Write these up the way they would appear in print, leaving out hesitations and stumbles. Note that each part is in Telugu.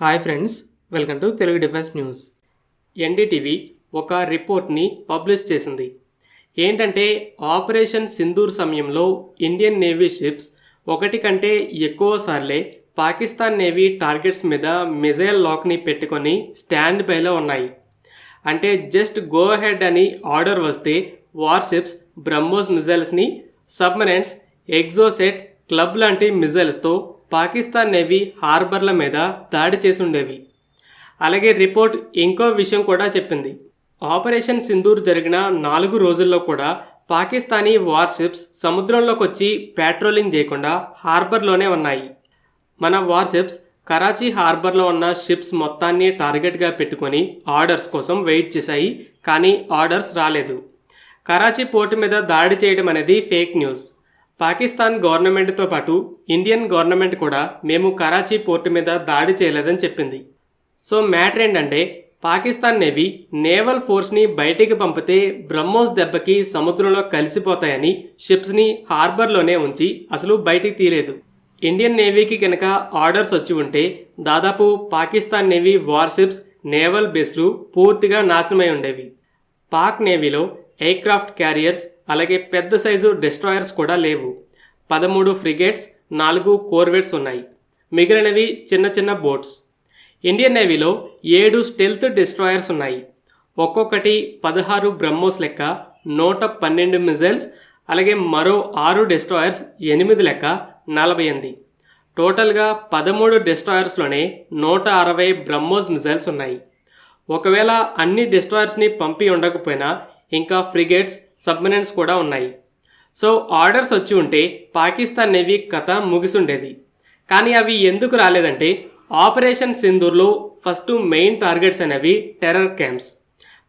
Hi friends, welcome to Telugu defence news. NDTV ఒక రిపోర్ట్ని పబ్లిష్ చేసింది. ఏంటంటే ఆపరేషన్ సింధూర్ సమయంలో ఇండియన్ నేవీ షిప్స్ ఒకటి కంటే ఎక్కువ సార్లే పాకిస్తాన్ నేవీ టార్గెట్స్ మీద మిజైల్ లాక్ని పెట్టుకొని స్టాండ్ బైలో ఉన్నాయి. అంటే జస్ట్ గో హెడ్ అని ఆర్డర్ వస్తే వార్షిప్స్ బ్రహ్మోస్ మిజైల్స్ని, సబ్మరైన్స్, ఎగ్జోసెట్, క్లబ్ లాంటి మిజైల్స్తో పాకిస్తాన్ నేవీ హార్బర్ల మీద దాడి చేసి ఉండేవి. అలాగే రిపోర్ట్ ఇంకో విషయం కూడా చెప్పింది. ఆపరేషన్ సింధూర్ జరిగిన 4 రోజుల్లో కూడా పాకిస్తానీ వార్షిప్స్ సముద్రంలోకి వచ్చి పెట్రోలింగ్ చేయకుండా హార్బర్లోనే ఉన్నాయి. మన వార్షిప్స్ కరాచీ హార్బర్లో ఉన్న షిప్స్ మొత్తాన్ని టార్గెట్గా పెట్టుకొని ఆర్డర్స్ కోసం వెయిట్ చేశాయి, కానీ ఆర్డర్స్ రాలేదు. కరాచీ పోర్టు మీద దాడి చేయడం అనేది ఫేక్ న్యూస్. పాకిస్తాన్ గవర్నమెంట్తో పాటు ఇండియన్ గవర్నమెంట్ కూడా మేము కరాచీ పోర్టు మీద దాడి చేయలేదని చెప్పింది. సో మ్యాటర్ ఏంటంటే పాకిస్తాన్ నేవీ నేవల్ ఫోర్స్ని బయటికి పంపితే బ్రహ్మోస్ దెబ్బకి సముద్రంలో కలిసిపోతాయని షిప్స్ని హార్బర్లోనే ఉంచి అసలు బయటికి తీయలేదు. ఇండియన్ నేవీకి కనుక ఆర్డర్స్ వచ్చి ఉంటే దాదాపు పాకిస్తాన్ నేవీ వార్షిప్స్, నేవల్ బేస్లు పూర్తిగా నాశనమై ఉండేవి. పాక్ నేవీలో ఎయిర్క్రాఫ్ట్ క్యారియర్స్, అలాగే పెద్ద సైజు డెస్ట్రాయర్స్ కూడా లేవు. 13 ఫ్రిగేట్స్, 4 కోర్వెట్స్ ఉన్నాయి. మిగిలినవి చిన్న చిన్న బోట్స్. ఇండియన్ నేవీలో 7 స్టెల్త్ డెస్ట్రాయర్స్ ఉన్నాయి. ఒక్కొక్కటి 16 బ్రహ్మోస్ లెక్క 112 మిజైల్స్, అలాగే మరో 6 డెస్ట్రాయర్స్ 8 లెక్క 48. టోటల్గా 13 డెస్ట్రాయర్స్లోనే 160 బ్రహ్మోస్ మిజైల్స్ ఉన్నాయి. ఒకవేళ అన్ని డెస్ట్రాయర్స్ని పంపి ఉండకపోయినా ఇంకా ఫ్రిగేట్స్, సబ్మరైన్స్ కూడా ఉన్నాయి. సో ఆర్డర్స్ వచ్చి ఉంటే పాకిస్తాన్ నేవీ కథ ముగిసుండేది. కానీ అవి ఎందుకు రాలేదంటే ఆపరేషన్ సింధూర్లో ఫస్ట్ మెయిన్ టార్గెట్స్ అనేవి టెర్రర్ క్యాంప్స్.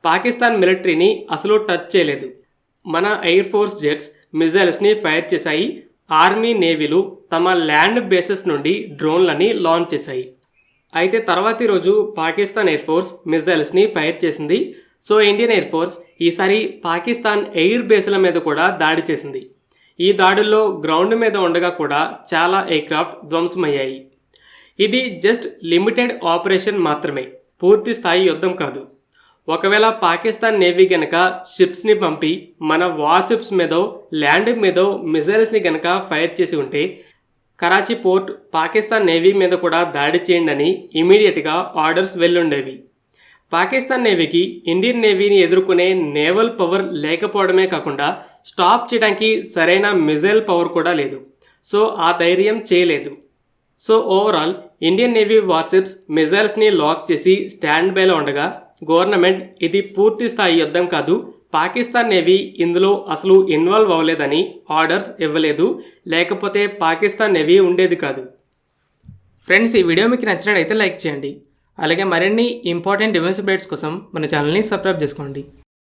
పాకిస్తాన్ మిలిటరీని అసలు టచ్ చేయలేదు. మన ఎయిర్ ఫోర్స్ జెట్స్ మిజైల్స్ని ఫైర్ చేశాయి. ఆర్మీ, నేవీలు తమ ల్యాండ్ బేసెస్ నుండి డ్రోన్లని లాంచ్ చేశాయి. అయితే తర్వాతి రోజు పాకిస్తాన్ ఎయిర్ ఫోర్స్ మిజైల్స్ని ఫైర్ చేసింది. సో ఇండియన్ ఎయిర్ ఫోర్స్ ఈసారి పాకిస్తాన్ ఎయిర్ బేస్ల మీద కూడా దాడి చేసింది. ఈ దాడుల్లో గ్రౌండ్ మీద ఉండగా కూడా చాలా ఎయిర్క్రాఫ్ట్ ధ్వంసమయ్యాయి. ఇది జస్ట్ లిమిటెడ్ ఆపరేషన్ మాత్రమే, పూర్తి స్థాయి యుద్ధం కాదు. ఒకవేళ పాకిస్తాన్ నేవీ గనక షిప్స్ని పంపి మన వార్షిప్స్ మీదో ల్యాండ్ మీదో మిజైల్స్ని గనక ఫైర్ చేసి ఉంటే కరాచీ పోర్ట్ పాకిస్తాన్ నేవీ మీద కూడా దాడి చేయండి అని ఇమీడియట్గా ఆర్డర్స్ వెళ్ళుండేవి. పాకిస్తాన్ నేవీకి ఇండియన్ నేవీని ఎదుర్కొనే నేవల్ పవర్ లేకపోవడమే కాకుండా స్టాప్ చేయడానికి సరైన మిజైల్ పవర్ కూడా లేదు. సో ఆ ధైర్యం చేయలేదు. So overall Indian navy warships మిజైల్స్ని లాక్ చేసి స్టాండ్ బైలో ఉండగా గవర్నమెంట్ ఇది పూర్తి స్థాయి యుద్ధం కాదు, పాకిస్తాన్ నేవీ ఇందులో అసలు ఇన్వాల్వ్ అవ్వలేదని ఆర్డర్స్ ఇవ్వలేదు, లేకపోతే పాకిస్తాన్ నేవీ ఉండేది కాదు. ఫ్రెండ్స్, ఈ వీడియో మీకు నచ్చినట్లయితే లైక్ చేయండి. అలాగే మరిన్ని ఇంపార్టెంట్ డిఫెన్స్ అప్డేట్స్ కోసం మన ఛానల్ని సబ్స్క్రైబ్ చేసుకోండి.